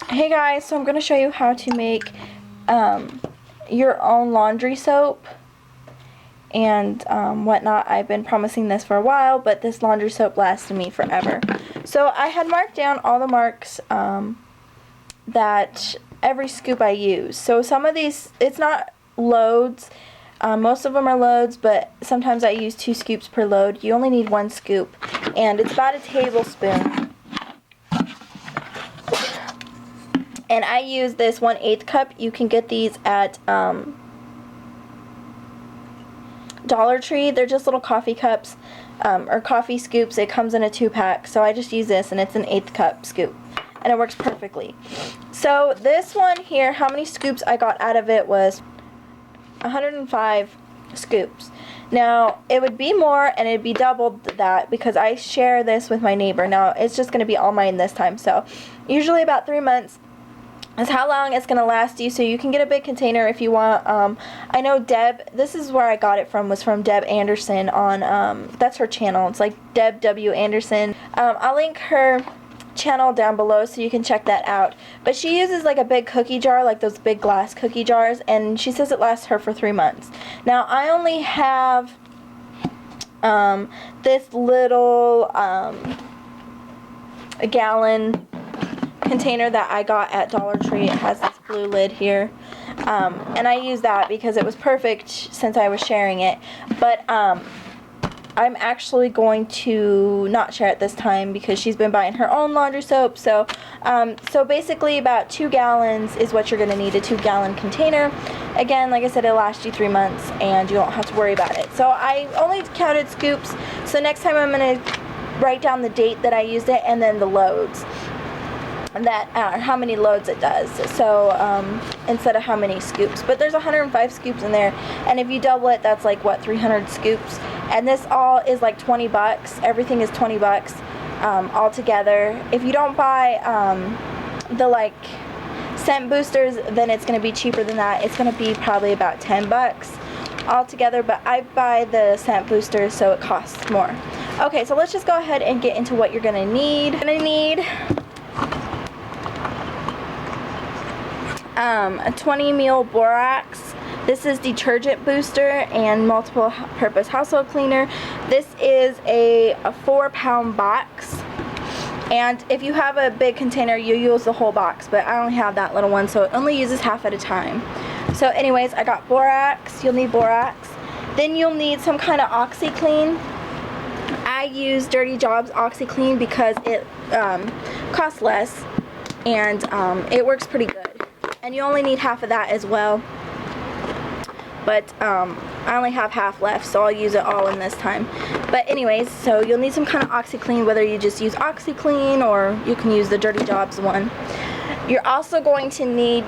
Hey guys, so I'm going to show you how to make your own laundry soap and whatnot. I've been promising this for a while, but this laundry soap lasted me forever. So I had marked down all the marks that every scoop I use. So some of these, it's not loads. Most of them are loads, but sometimes I use 2 scoops per load. You only need 1 scoop, and it's about a tablespoon. And I use this 1/8 cup. You can get these at Dollar Tree. They're just little coffee cups or coffee scoops. It comes in a 2-pack. So I just use this, and it's an 1/8 cup scoop. And it works perfectly. So this one here, how many scoops I got out of it was 105 scoops. Now, it would be more, and it'd be double that because I share this with my neighbor. Now, it's just going to be all mine this time. So usually about 3 months is how long it's going to last you, so you can get a big container if you want. I know Deb, this is where I got it from, was from Deb Anderson on, that's her channel. It's like Deb W. Anderson. I'll link her channel down below so you can check that out. But she uses like a big cookie jar, like those big glass cookie jars, and she says it lasts her for 3 months. Now, I only have this little a gallon container that I got at Dollar Tree. It has this blue lid here, and I use that because it was perfect since I was sharing it. But I'm actually going to not share it this time because she's been buying her own laundry soap. So basically about 2 gallons is what you're going to need, a 2-gallon container. Again, like I said, it'll last you 3 months and you don't have to worry about it. So I only counted scoops, so next time I'm going to write down the date that I used it and then the loads. That how many loads it does, so instead of how many scoops. But there's 105 scoops in there, and if you double it, that's like what, 300 scoops. And this all is like 20 bucks. Everything is 20 bucks all together. If you don't buy the like scent boosters, then it's going to be cheaper than that. It's going to be probably about 10 bucks all together, but I buy the scent boosters, so it costs more. Okay, so let's just go ahead and get into what you're going to need. You're going to need a 20 ml borax. This is detergent booster and multiple purpose household cleaner. This is a 4-pound box, and if you have a big container you use the whole box, but I only have that little one, so it only uses half at a time. So anyways, I got borax. You'll need borax. Then you'll need some kind of OxiClean. I use Dirty Jobs OxiClean because it costs less and it works pretty good. And you only need half of that as well. But I only have half left, so I'll use it all in this time. But anyways, so you'll need some kind of OxiClean, whether you just use OxiClean or you can use the Dirty Jobs one. You're also going to need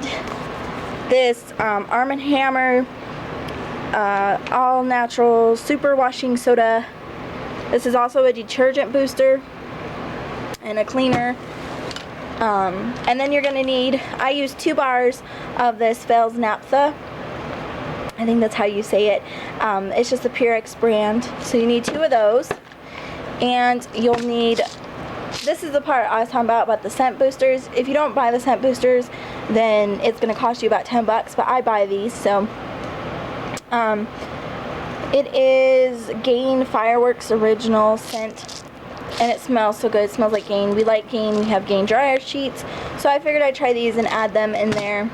this Arm & Hammer all natural super washing soda. This is also a detergent booster and a cleaner. And then you're going to need, I use 2 bars of this Fels Naphtha. I think that's how you say it. It's just a Purex brand. So you need 2 of those. And you'll need, this is the part I was talking about the scent boosters. If you don't buy the scent boosters, then it's going to cost you about 10 bucks. But I buy these, so. It is Gain Fireworks Original Scent. And it smells so good. It smells like Gain. We like Gain. We have Gain dryer sheets. So I figured I'd try these and add them in there.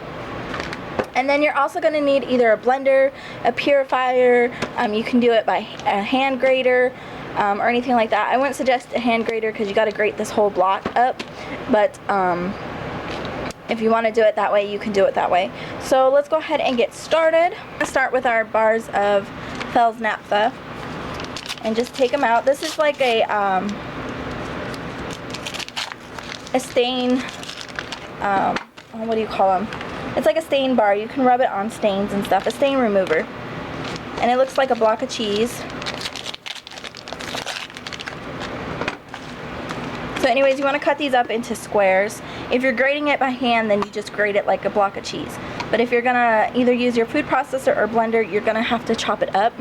And then you're also going to need either a blender, a purifier. You can do it by a hand grater or anything like that. I wouldn't suggest a hand grater because you got to grate this whole block up. But if you want to do it that way, you can do it that way. So let's go ahead and get started. Let's start with our bars of Fels Naphtha. And just take them out. This is like a stain, what do you call them? It's like a stain bar. You can rub it on stains and stuff. A stain remover. And it looks like a block of cheese. So anyways, you want to cut these up into squares. If you're grating it by hand, then you just grate it like a block of cheese. But if you're going to either use your food processor or blender, you're going to have to chop it up.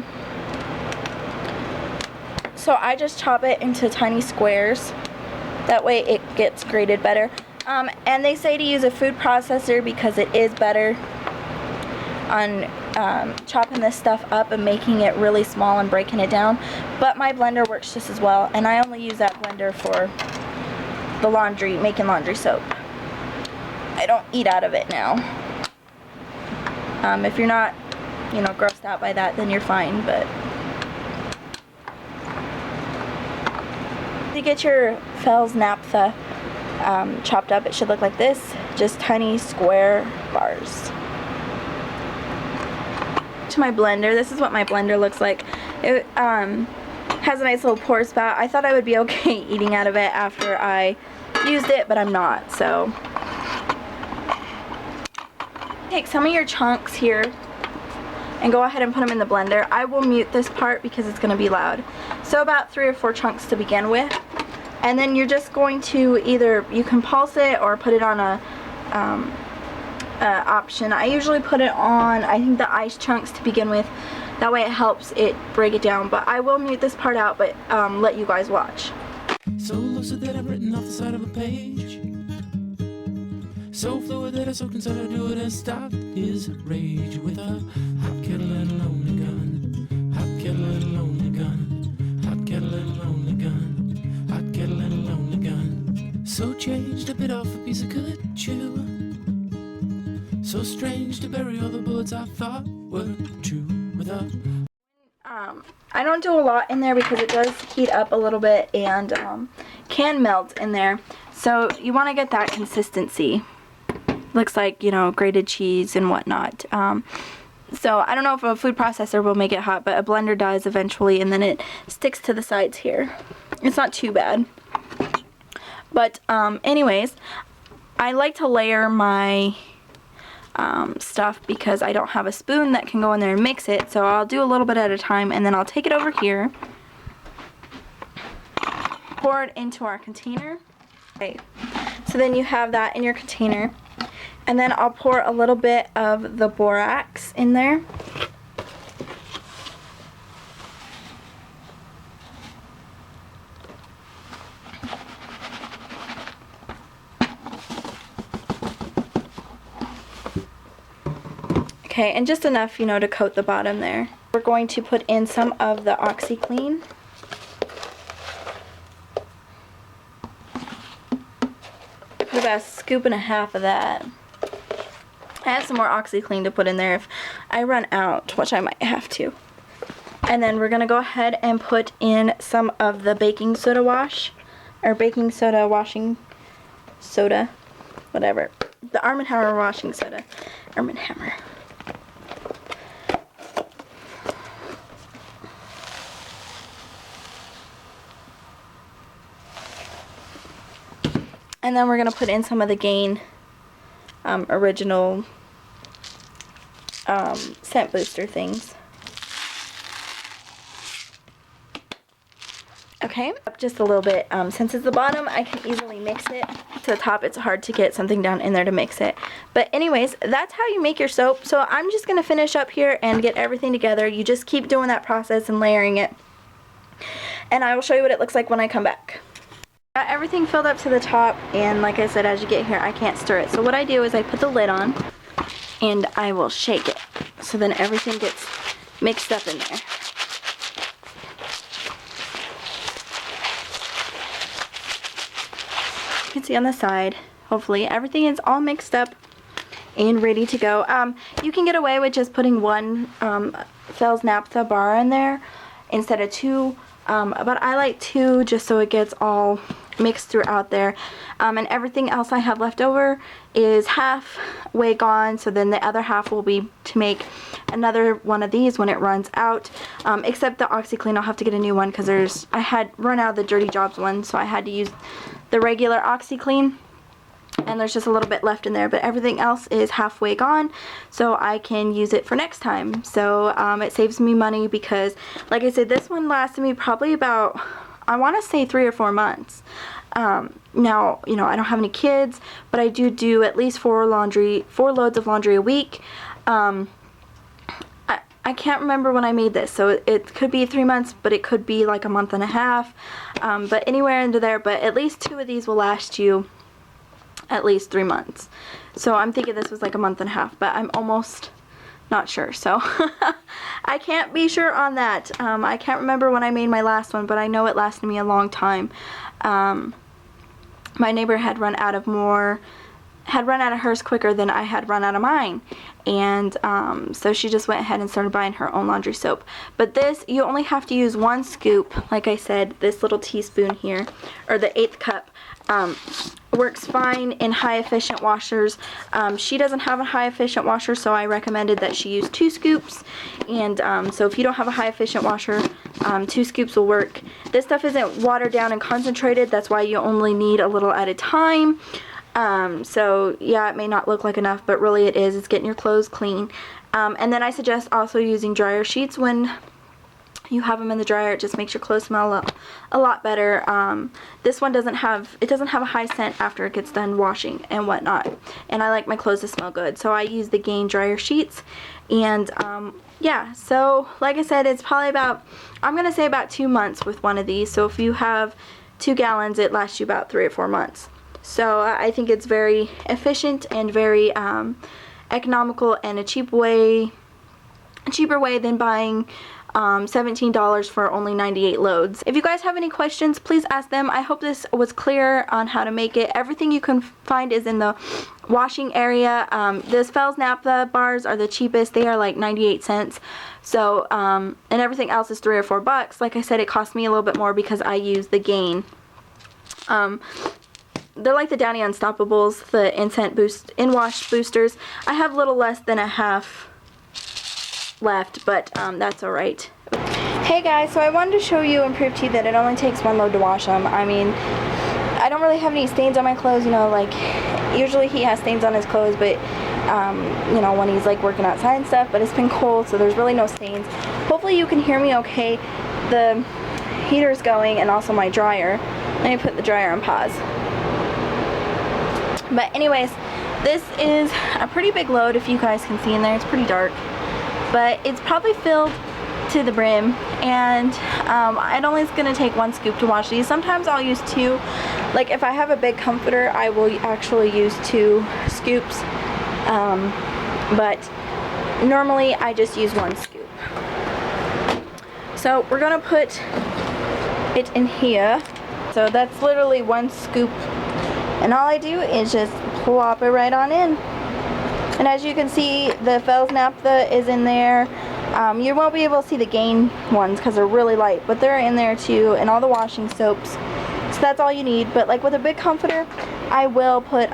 So I just chop it into tiny squares. That way it gets grated better. And they say to use a food processor because it is better on chopping this stuff up and making it really small and breaking it down. But my blender works just as well, and I only use that blender for the laundry, making laundry soap. I don't eat out of it now. If you're not, you know, grossed out by that, then you're fine, but to get your Fels naphtha chopped up, it should look like this, just tiny square bars. To my blender, this is what my blender looks like. It has a nice little pour spout. I thought I would be okay eating out of it after I used it, but I'm not. So take some of your chunks here and go ahead and put them in the blender. I will mute this part because it's going to be loud. So about 3 or 4 chunks to begin with, and then you're just going to either, you can pulse it or put it on a option. I usually put it on, I think, the ice chunks to begin with. That way it helps it break it down. But I will mute this part out, but let you guys watch. So lucid that I've written off the side of a page. So fluid that I soaked inside a do it and stopped his rage with a hot kettle and a lonely gun. Hot kettle and a lonely gun. Hot kettle and a lonely gun. Hot kettle and a lonely gun. So changed, a bit off a piece of good chew. So strange to bury all the bullets I thought were true with a... I don't do a lot in there because it does heat up a little bit and can melt in there. So you want to get that consistency. Looks like, you know, grated cheese and whatnot. So I don't know if a food processor will make it hot, but a blender does eventually, and then it sticks to the sides here. It's not too bad. But anyways, I like to layer my stuff because I don't have a spoon that can go in there and mix it, so I'll do a little bit at a time, and then I'll take it over here, pour it into our container. Okay, so then you have that in your container, and then I'll pour a little bit of the borax in there. Okay, and just enough, you know, to coat the bottom there. We're going to put in some of the OxiClean. Put about 1.5 scoops of that. I have some more OxiClean to put in there if I run out, which I might have to. And then we're going to go ahead and put in some of the baking soda wash, or baking soda washing soda, whatever. The Arm & Hammer washing soda. Arm & Hammer. And then we're going to put in some of the Gain original scent booster things. Okay, just a little bit. Since it's the bottom, I can easily mix it. To the top, it's hard to get something down in there to mix it. But anyways, that's how you make your soap. So I'm just going to finish up here and get everything together. You just keep doing that process and layering it. And I will show you what it looks like when I come back. Got everything filled up to the top, and like I said, as you get here, I can't stir it. So what I do is I put the lid on, and I will shake it. So then everything gets mixed up in there. You can see on the side, hopefully, everything is all mixed up and ready to go. You can get away with just putting one Fels naphtha bar in there instead of 2. But I like 2 just so it gets all mixed throughout there. And everything else I have left over is halfway gone, so then the other half will be to make another one of these when it runs out. Except the OxiClean, I'll have to get a new one because I had run out of the Dirty Jobs one, so I had to use the regular OxiClean. And there's just a little bit left in there, but everything else is halfway gone, so I can use it for next time. So it saves me money because, like I said, this one lasted me probably about, I want to say 3 or 4 months. Now, you know, I don't have any kids, but I do at least 4 loads of laundry a week. I can't remember when I made this, so it could be 3 months, but it could be like a month and a half, but anywhere into there. But at least 2 of these will last you at least 3 months. So I'm thinking this was like a month and a half, but I'm almost not sure. So I can't be sure on that. I can't remember when I made my last one, but I know it lasted me a long time. My neighbor had run out of hers quicker than I had run out of mine, and so she just went ahead and started buying her own laundry soap. But this, you only have to use 1 scoop. Like I said, this little teaspoon here, or the 1/8 cup, works fine in high efficient washers. She doesn't have a high efficient washer, so I recommended that she use 2 scoops. And so if you don't have a high efficient washer, 2 scoops will work. This stuff isn't watered down and concentrated, that's why you only need a little at a time. So yeah, it may not look like enough, but really it is. It's getting your clothes clean. And then I suggest also using dryer sheets when you have them in the dryer. It just makes your clothes smell a lot better. This one doesn't have a high scent after it gets done washing and whatnot. And I like my clothes to smell good, so I use the Gain dryer sheets. And yeah, so like I said, it's probably about, I'm gonna say about 2 months with one of these. So if you have 2 gallons, it lasts you about 3 or 4 months. So I think it's very efficient and very economical, and a cheaper way than buying $17 for only 98 loads. If you guys have any questions, please ask them. I hope this was clear on how to make it. Everything you can find is in the washing area. The Fels Naphtha bars are the cheapest. They are like 98 cents. So, and everything else is $3 or $4. Like I said, it cost me a little bit more because I use the Gain. They're like the Downy Unstoppables, the in-wash boosters. I have a little less than a half left, but that's alright. Hey guys, so I wanted to show you and prove to you that it only takes 1 load to wash them. I mean, I don't really have any stains on my clothes, you know, like usually he has stains on his clothes, but you know, when he's like working outside and stuff, but it's been cold, so there's really no stains. Hopefully you can hear me okay. The heater's going, and also my dryer. Let me put the dryer on pause. But anyways, this is a pretty big load, if you guys can see in there. It's pretty dark, but it's probably filled to the brim, and it only is going to take 1 scoop to wash these. Sometimes I'll use 2. Like if I have a big comforter, I will actually use 2 scoops, but normally I just use 1 scoop. So we're going to put it in here. So that's literally 1 scoop, and all I do is just plop it right on in. And as you can see, the Fels Naphtha is in there. You won't be able to see the Gain ones because they're really light, but they're in there too, and all the washing soaps. So that's all you need. But like with a big comforter, I will put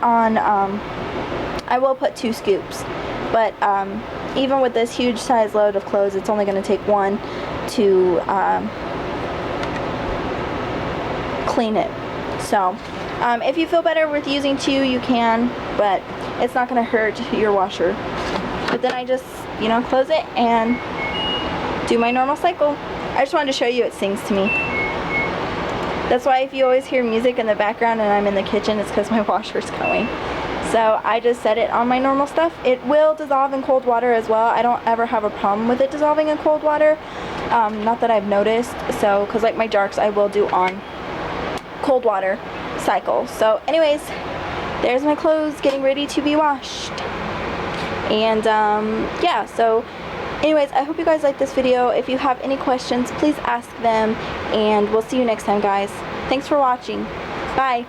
2 scoops. But even with this huge size load of clothes, it's only going to take 1 to clean it. So if you feel better with using 2, you can, but it's not going to hurt your washer. But then I just, you know, close it and do my normal cycle. I just wanted to show you it sings to me. That's why if you always hear music in the background and I'm in the kitchen, it's because my washer's going. So I just set it on my normal stuff. It will dissolve in cold water as well. I don't ever have a problem with it dissolving in cold water. Not that I've noticed. So, because like my darks, I will do on cold water cycle. So anyways, there's my clothes getting ready to be washed. And yeah, so anyways, I hope you guys liked this video. If you have any questions, please ask them, and we'll see you next time, guys. Thanks for watching. Bye.